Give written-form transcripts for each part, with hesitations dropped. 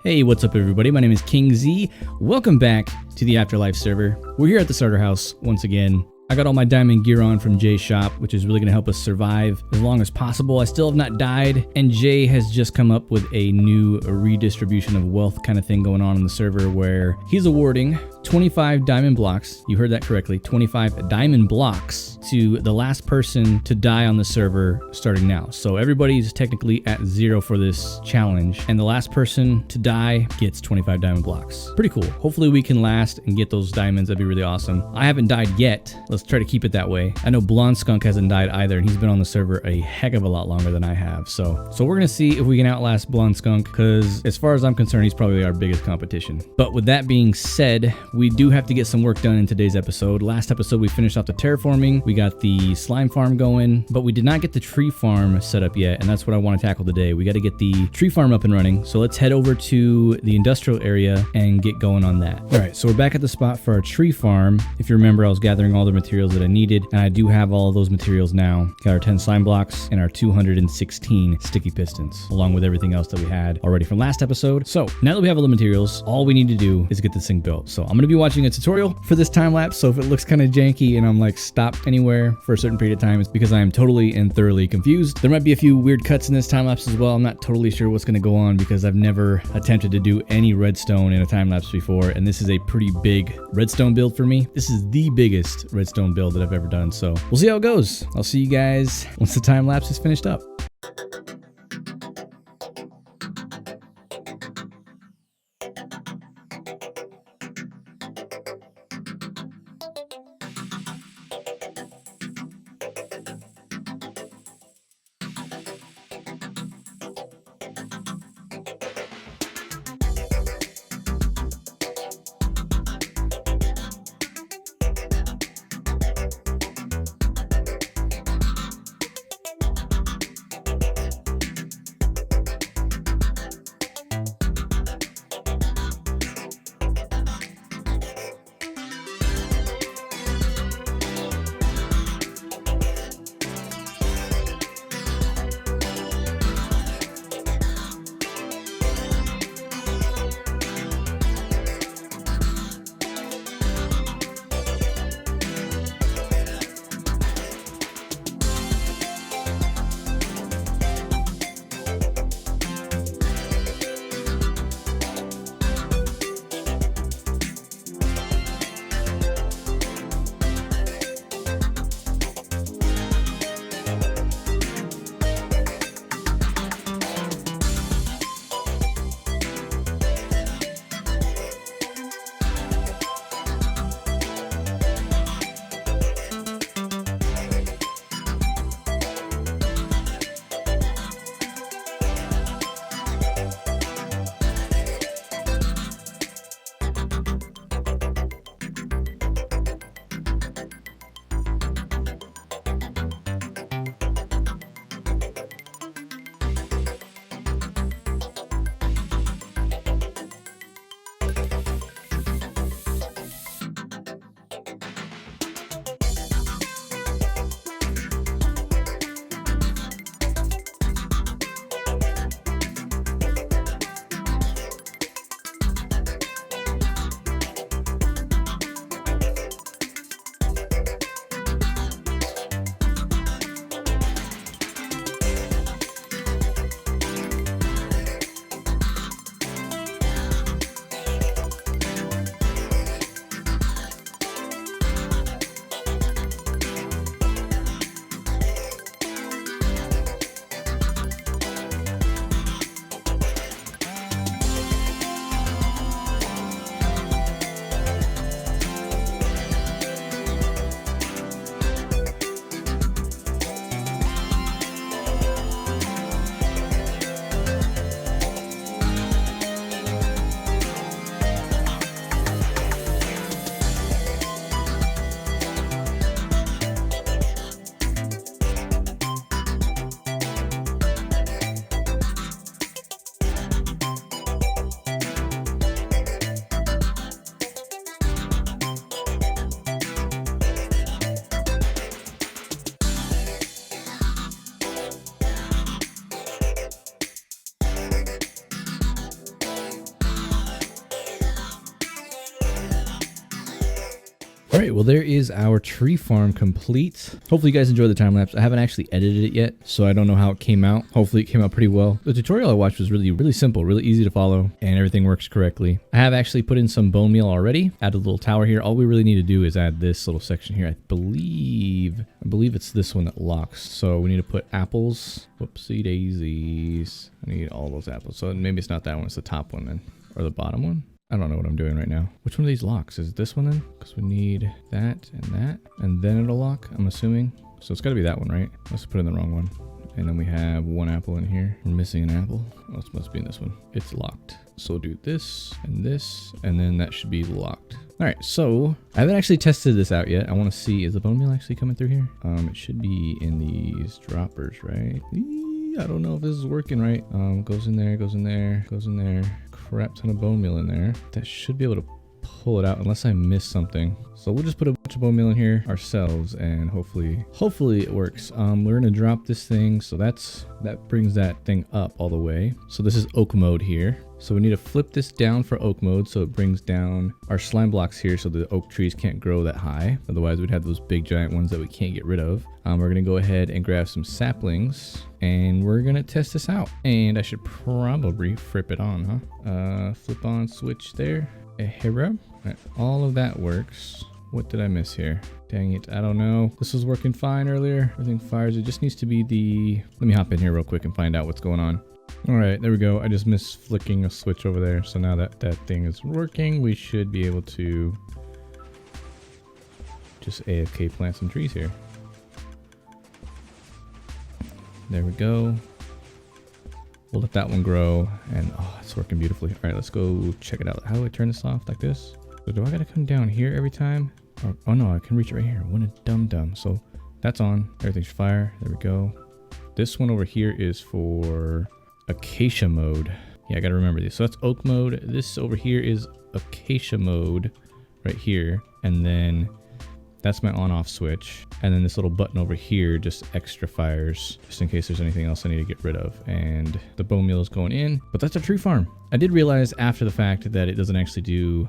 Hey, what's up everybody? My name is KingZee. Welcome back to the AfterLife server. We're here at the starter house once again. I got all my diamond gear on from Jay's shop, which is really going to help us survive as long as possible. I still have not died, and Jay has just come up with a new redistribution of wealth kind of thing going on in the server where he's awarding 25 diamond blocks. You heard that correctly, 25 diamond blocks to the last person to die on the server starting now. So everybody's technically at 0 for this challenge, and the last person to die gets 25 diamond blocks. Pretty cool. Hopefully we can last and get those diamonds. That'd be really awesome. I haven't died yet. Let's try to keep it that way. I know Blonde Skunk hasn't died either, and he's been on the server a heck of a lot longer than I have. So we're gonna see if we can outlast Blonde Skunk, because as far as I'm concerned, he's probably our biggest competition. But with that being said, we do have to get some work done in today's episode. Last episode we finished off the terraforming, we got the slime farm going, but we did not get the tree farm set up yet, and that's what I want to tackle today. We got to get the tree farm up and running, so let's head over to the industrial area and get going on that. All right, so we're back at the spot for our tree farm. If you remember, I was gathering all the materials that I needed, and I do have all of those materials now. Got our 10 slime blocks and our 216 sticky pistons, along with everything else that we had already from last episode. So now that we have all the materials, all we need to do is get this thing built. So I'm going to be watching a tutorial for this time lapse, so if it looks kind of janky and I'm like stopped anywhere for a certain period of time, it's because I am totally and thoroughly confused. There might be a few weird cuts in this time lapse as well. I'm not totally sure what's going to go on because I've never attempted to do any redstone in a time lapse before, and this is a pretty big redstone build for me. This is the biggest redstone build that I've ever done, so we'll see how it goes. I'll see you guys once the time lapse is finished up. right, well, there is our tree farm complete. Hopefully you guys enjoyed the time lapse. I haven't actually edited it yet, so I don't know how it came out. Hopefully it came out pretty well. The tutorial I watched was really simple, really easy to follow, and everything works correctly. I have actually put in some bone meal already, added a little tower here. All we really need to do is add this little section here. I believe it's this one that locks. So we need to put apples. Whoopsie daisies. I need all those apples. So maybe it's not that one, it's the top one then, or the bottom one. I don't know what I'm doing right now. Which one of these locks? Is it this one then? Because we need that, and then it'll lock, I'm assuming. So it's got to be that one, right? Let's put in the wrong one. And then we have one apple in here. We're missing an apple. Oh, it must be in this one. It's locked. So we'll do this, and then that should be locked. All right, so I haven't actually tested this out yet. I want to see, is the bone meal actually coming through here? It should be in these droppers, right? I don't know if this is working right. Goes in there, goes in there, goes in there. Crap ton of bone meal in there. That should be able to pull it out unless I miss something. So we'll just put a bunch of bone meal in here ourselves, and hopefully it works. We're gonna drop this thing, so that brings that thing up all the way. So this is oak mode here. So we need to flip this down for oak mode, so it brings down our slime blocks here so the oak trees can't grow that high. Otherwise we'd have those big giant ones that we can't get rid of. We're gonna go ahead and grab some saplings, and we're gonna test this out. And I should probably flip it on, huh? Flip on switch there. Hero. Right, all of that works. What did I miss here? Dang it, I don't know. This was working fine earlier. Everything fires. It just needs to be the... Let me hop in here real quick and find out what's going on. All right, there we go. I just missed flicking a switch over there. So now that thing is working, we should be able to just AFK plant some trees here. There we go. We'll let that one grow, and oh, it's working beautifully. All right, let's go check it out. How do I turn this off? Like this? So do I gotta come down here every time? Oh no, I can reach it right here. What a dum-dum. So that's on. Everything's fire. There we go. This one over here is for acacia mode. Yeah, I gotta remember this. So that's oak mode. This over here is acacia mode right here. And then that's my on-off switch. And then this little button over here just extra fires, just in case there's anything else I need to get rid of. And the bone meal is going in, but that's a tree farm. I did realize after the fact that it doesn't actually do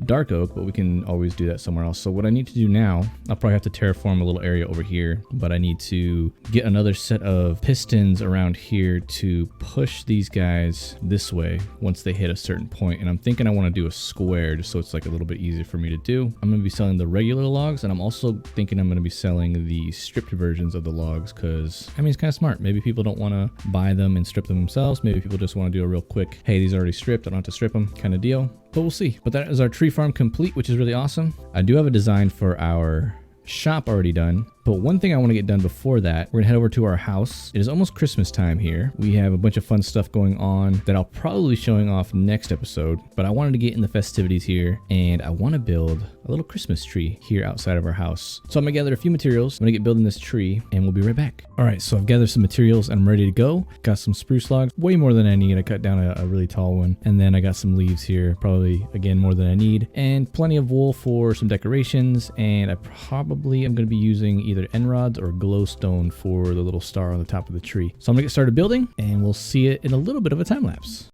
dark oak, but we can always do that somewhere else. So what I need to do now, I'll probably have to terraform a little area over here, but I need to get another set of pistons around here to push these guys this way once they hit a certain point. And I'm thinking I want to do a square just so it's like a little bit easier for me to do. I'm going to be selling the regular logs, and I'm also thinking I'm going to be selling the stripped versions of the logs because, I mean, it's kind of smart. Maybe people don't want to buy them and strip them themselves. Maybe people just want to do a real quick, hey, these are already stripped, I don't have to strip them kind of deal. But we'll see. But that is our tree farm complete, which is really awesome. I do have a design for our shop already done. But one thing I want to get done before that, we're gonna head over to our house. It is almost Christmas time here. We have a bunch of fun stuff going on that I'll probably be showing off next episode, but I wanted to get in the festivities here, and I want to build a little Christmas tree here outside of our house. So I'm gonna gather a few materials. I'm gonna get building this tree, and we'll be right back. All right, so I've gathered some materials and I'm ready to go. Got some spruce logs, way more than I need. I cut down a really tall one, and then I got some leaves here, probably again more than I need, and plenty of wool for some decorations. And I probably am gonna be using either end rods or glowstone for the little star on the top of the tree. So I'm gonna get started building, and we'll see it in a little bit of a time lapse.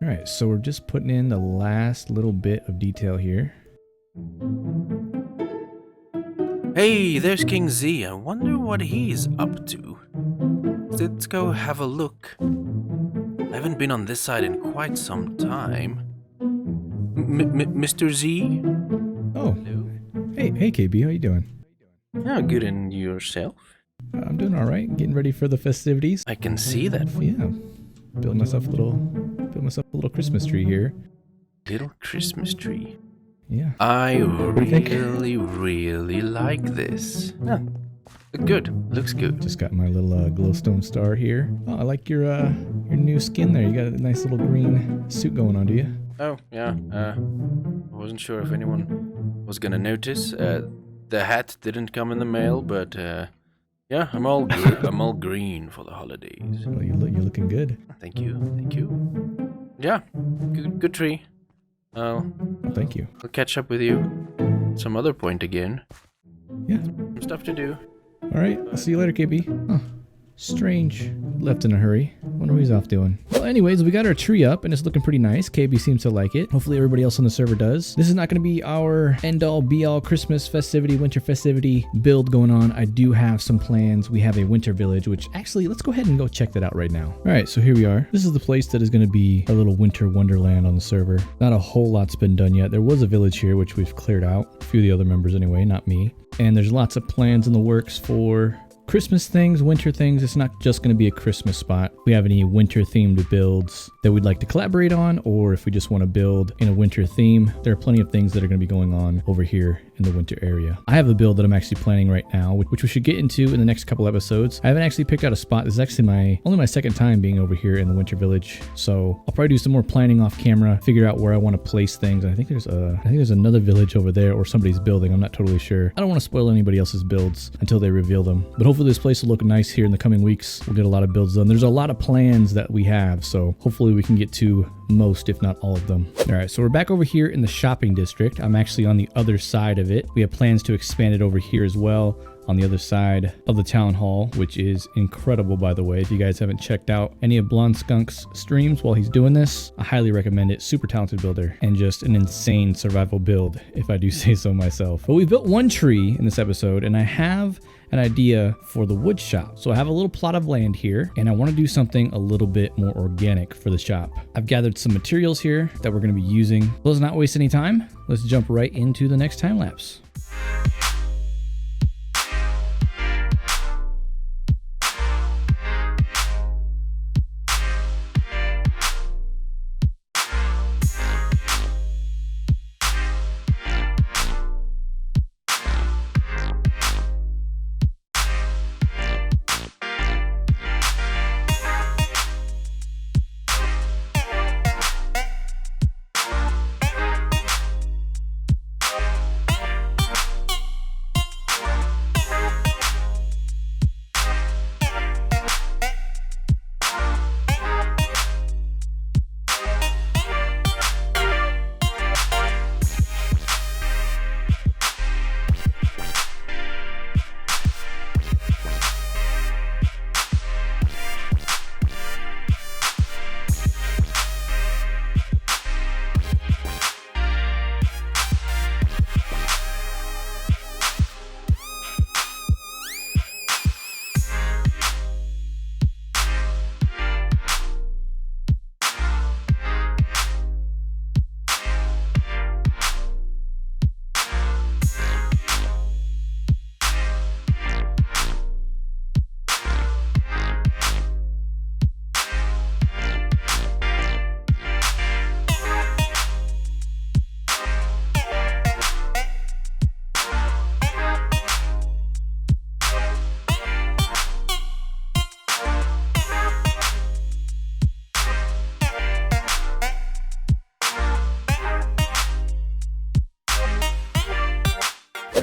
Alright, so we're just putting in the last little bit of detail here. Hey, there's KingZee. I wonder what he's up to. Let's go have a look. I haven't been on this side in quite some time. Mr. Z? Oh, Hey, KB, how you doing? Oh, good, and yourself? I'm doing all right. Getting ready for the festivities. I can see that. Yeah, building myself a little Christmas tree here. Little Christmas tree. Yeah. I do you think? really like this. Yeah, good. Looks good. Just got my little glowstone star here. Oh, I like your new skin there. You got a nice little green suit going on, do you? Oh, yeah. I wasn't sure if anyone was gonna notice. The hat didn't come in the mail, but yeah, I'm all green for the holidays. Well, you're looking good. Thank you. Yeah, good tree. Well, thank you. I'll catch up with you some other point again. Yeah. Some stuff to do. All right. I'll see you later, KB. Huh. Strange. Left in a hurry. Wonder what he's off doing. Well, anyways, we got our tree up and it's looking pretty nice. KB seems to like it. Hopefully everybody else on the server does. This is not going to be our end-all be-all Christmas festivity, winter festivity build going on. I do have some plans. We have a winter village, which actually, let's go ahead and go check that out right now. All right, so here we are. This is the place that is going to be our little winter wonderland on the server. Not a whole lot's been done yet. There was a village here, which we've cleared out. A few of the other members anyway, not me. And there's lots of plans in the works for Christmas things, winter things. It's not just going to be a Christmas spot. If we have any winter themed builds that we'd like to collaborate on, or if we just want to build in a winter theme, there are plenty of things that are going to be going on over here in the winter area. I have a build that I'm actually planning right now, which we should get into in the next couple episodes. I haven't actually picked out a spot. This is actually only my second time being over here in the winter village. So I'll probably do some more planning off camera, figure out where I want to place things. And I think there's another village over there or somebody's building. I'm not totally sure. I don't want to spoil anybody else's builds until they reveal them. But hopefully this place will look nice here in the coming weeks. We'll get a lot of builds done. There's a lot of plans that we have, so hopefully we can get to most, if not all of them. All right, so we're back over here in the shopping district. I'm actually on the other side of it. We have plans to expand it over here as well, on the other side of the town hall, which is incredible, by the way. If you guys haven't checked out any of Blonde Skunk's streams while he's doing this, I highly recommend it. Super talented builder and just an insane survival build, if I do say so myself. But we built one tree in this episode, and I have an idea for the wood shop. So I have a little plot of land here, and I want to do something a little bit more organic for the shop. I've gathered some materials here that we're going to be using. Let's not waste any time. Let's jump right into the next time lapse.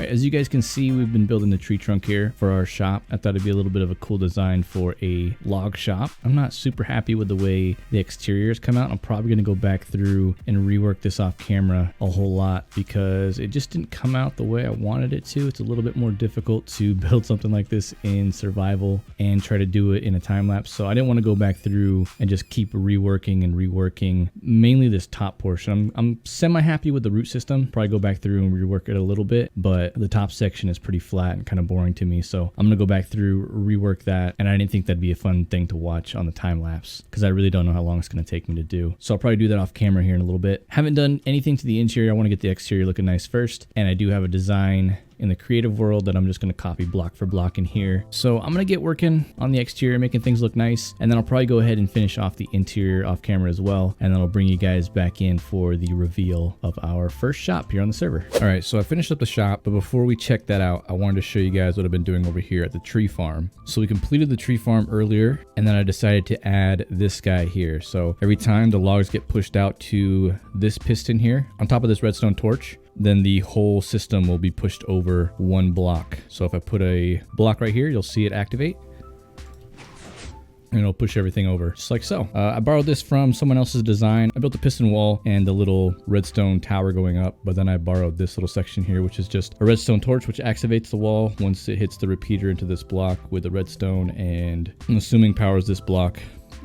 As you guys can see, we've been building the tree trunk here for our shop. I thought it'd be a little bit of a cool design for a log shop. I'm not super happy with the way the exteriors come out. I'm probably going to go back through and rework this off camera a whole lot because it just didn't come out the way I wanted it to. It's a little bit more difficult to build something like this in survival and try to do it in a time lapse. So I didn't want to go back through and just keep reworking mainly this top portion. I'm semi happy with the root system. Probably go back through and rework it a little bit, but the top section is pretty flat and kind of boring to me. So I'm gonna go back through, rework that, and I didn't think that'd be a fun thing to watch on the time lapse because I really don't know how long it's gonna take me to do. So I'll probably do that off camera here in a little bit. Haven't done anything to the interior. I want to get the exterior looking nice first, and I do have a design in the creative world that I'm just going to copy block for block in here. So I'm going to get working on the exterior, making things look nice, and then I'll probably go ahead and finish off the interior off camera as well, and then I'll bring you guys back in for the reveal of our first shop here on the server. All right, so I finished up the shop, but before we check that out, I wanted to show you guys what I've been doing over here at the tree farm. So we completed the tree farm earlier, and then I decided to add this guy here. So every time the logs get pushed out to this piston here on top of this redstone torch, then the whole system will be pushed over one block. So if I put a block right here, you'll see it activate, and it'll push everything over just like so. I borrowed this from someone else's design. I built the piston wall and the little redstone tower going up, but then I borrowed this little section here, which is just a redstone torch, which activates the wall once it hits the repeater into this block with the redstone, and I'm assuming powers this block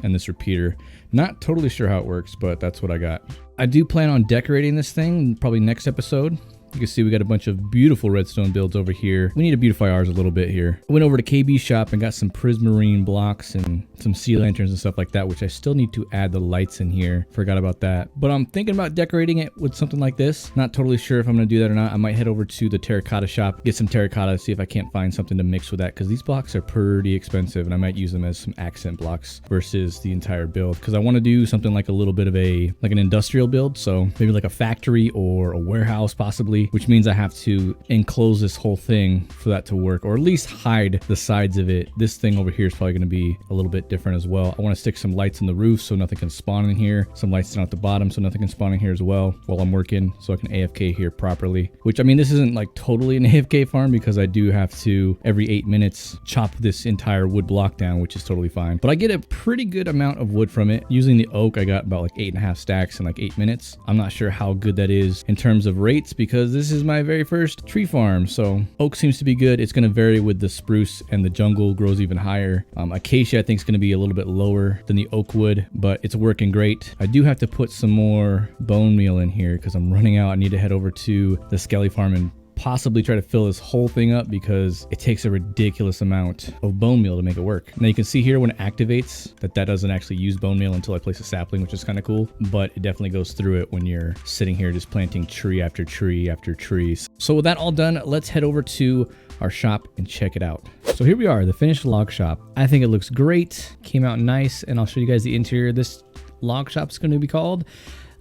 and this repeater. Not totally sure how it works, but that's what I got. I do plan on decorating this thing probably next episode. You can see we got a bunch of beautiful redstone builds over here. We need to beautify ours a little bit here. I went over to KB shop and got some prismarine blocks and some sea lanterns and stuff like that, which I still need to add the lights in here. Forgot about that. But I'm thinking about decorating it with something like this. Not totally sure if I'm gonna do that or not. I might head over to the terracotta shop, get some terracotta, see if I can't find something to mix with that, because these blocks are pretty expensive and I might use them as some accent blocks versus the entire build, because I want to do something like a little bit of an industrial build. So maybe like a factory or a warehouse possibly, which means I have to enclose this whole thing for that to work, or at least hide the sides of it. This thing over here is probably going to be a little bit different as well. I want to stick some lights in the roof so nothing can spawn in here, some lights down at the bottom so nothing can spawn in here as well while I'm working, so I can AFK here properly. Which, I mean, this isn't like totally an AFK farm because I do have to every 8 minutes chop this entire wood block down, which is totally fine, but I get a pretty good amount of wood from it. Using the oak, I got about like 8.5 stacks in like 8 minutes. I'm not sure how good that is in terms of rates because this is my very first tree farm. So oak seems to be good. It's going to vary with the spruce, and the jungle grows even higher. Acacia I think is going to be a little bit lower than the oak wood, but it's working great. I do have to put some more bone meal in here because I'm running out. I need to head over to the Skelly farm and possibly try to fill this whole thing up because it takes a ridiculous amount of bone meal to make it work. Now you can see here when it activates that doesn't actually use bone meal until I place a sapling, which is kind of cool, but it definitely goes through it when you're sitting here just planting tree after tree after tree. So with that all done, let's head over to our shop and check it out. So here we are, the finished log shop. I think it looks great, came out nice, and I'll show you guys the interior. This log shop is going to be called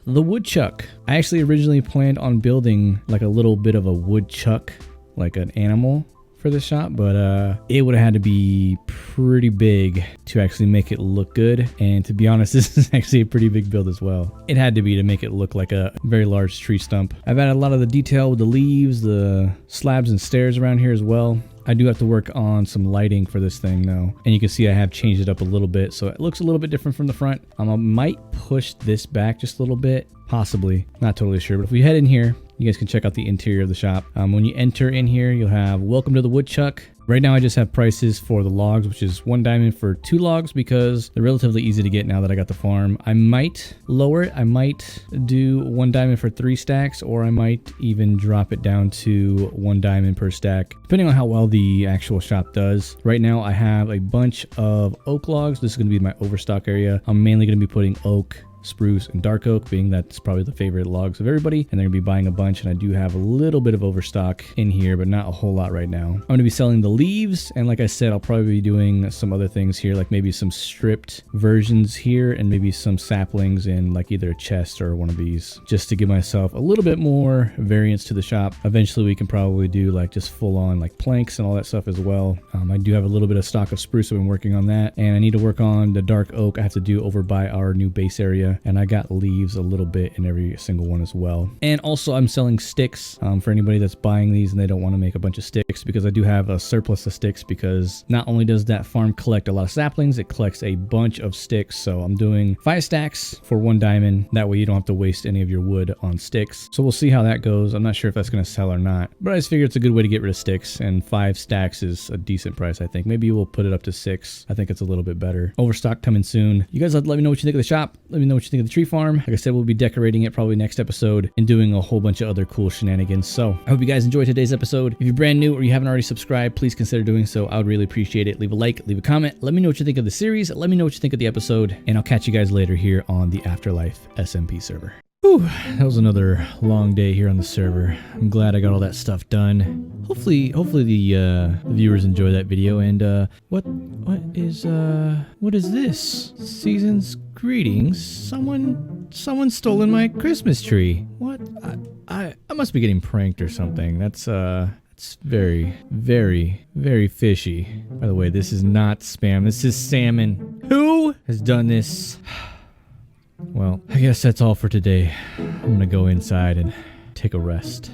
the Woodchuck. I actually originally planned on building like a little bit of a woodchuck, like an animal for this shop, but it would have had to be pretty big to actually make it look good. And to be honest, this is actually a pretty big build as well. It had to be to make it look like a very large tree stump. I've added a lot of the detail with the leaves, the slabs and stairs around here as well. I do have to work on some lighting for this thing though. And you can see I have changed it up a little bit, so it looks a little bit different from the front. I might push this back just a little bit, possibly, not totally sure. But if we head in here, you guys can check out the interior of the shop. When you enter in here, you'll have welcome to the Woodchuck. Right now I just have prices for the logs, which is 1 diamond for 2 logs because they're relatively easy to get now that I got the farm. I might lower it. I might do 1 diamond for 3 stacks, or I might even drop it down to 1 diamond per stack, depending on how well the actual shop does. Right now I have a bunch of oak logs. This is going to be my overstock area. I'm mainly going to be putting oak, spruce, and dark oak, being that's probably the favorite logs of everybody, and they're gonna be buying a bunch. And I do have a little bit of overstock in here, but not a whole lot right now. I'm gonna be selling the leaves, and like I said, I'll probably be doing some other things here, like maybe some stripped versions here, and maybe some saplings in like either a chest or one of these, just to give myself a little bit more variance to the shop. Eventually we can probably do like just full on like planks and all that stuff as well. I do have a little bit of stock of spruce. I've been working on that, and I need to work on the dark oak. I have to do over by our new base area, and I got leaves a little bit in every single one as well. And also I'm selling sticks for anybody that's buying these and they don't want to make a bunch of sticks, because I do have a surplus of sticks, because not only does that farm collect a lot of saplings, it collects a bunch of sticks. So I'm doing 5 stacks for 1 diamond. That way you don't have to waste any of your wood on sticks. So we'll see how that goes. I'm not sure if that's going to sell or not, but I just figure it's a good way to get rid of sticks, and 5 stacks is a decent price. I think maybe we'll put it up to 6. I think it's a little bit better. Overstock coming soon. You guys let me know what you think of the shop. Let me know what you think of the tree farm. Like I said, we'll be decorating it probably next episode and doing a whole bunch of other cool shenanigans. So I hope you guys enjoyed today's episode. If you're brand new or you haven't already subscribed, please consider doing so. I would really appreciate it. Leave a like, leave a comment. Let me know what you think of the series. Let me know what you think of the episode, and I'll catch you guys later here on the AfterLife SMP server. Whew, that was another long day here on the server. I'm glad I got all that stuff done. Hopefully the viewers enjoy that video. And what is this? Season's greetings. Someone stolen my Christmas tree. What? I must be getting pranked or something. That's very, very, very fishy. By the way, this is not spam. This is salmon. Who has done this? Well, I guess that's all for today. I'm gonna go inside and take a rest.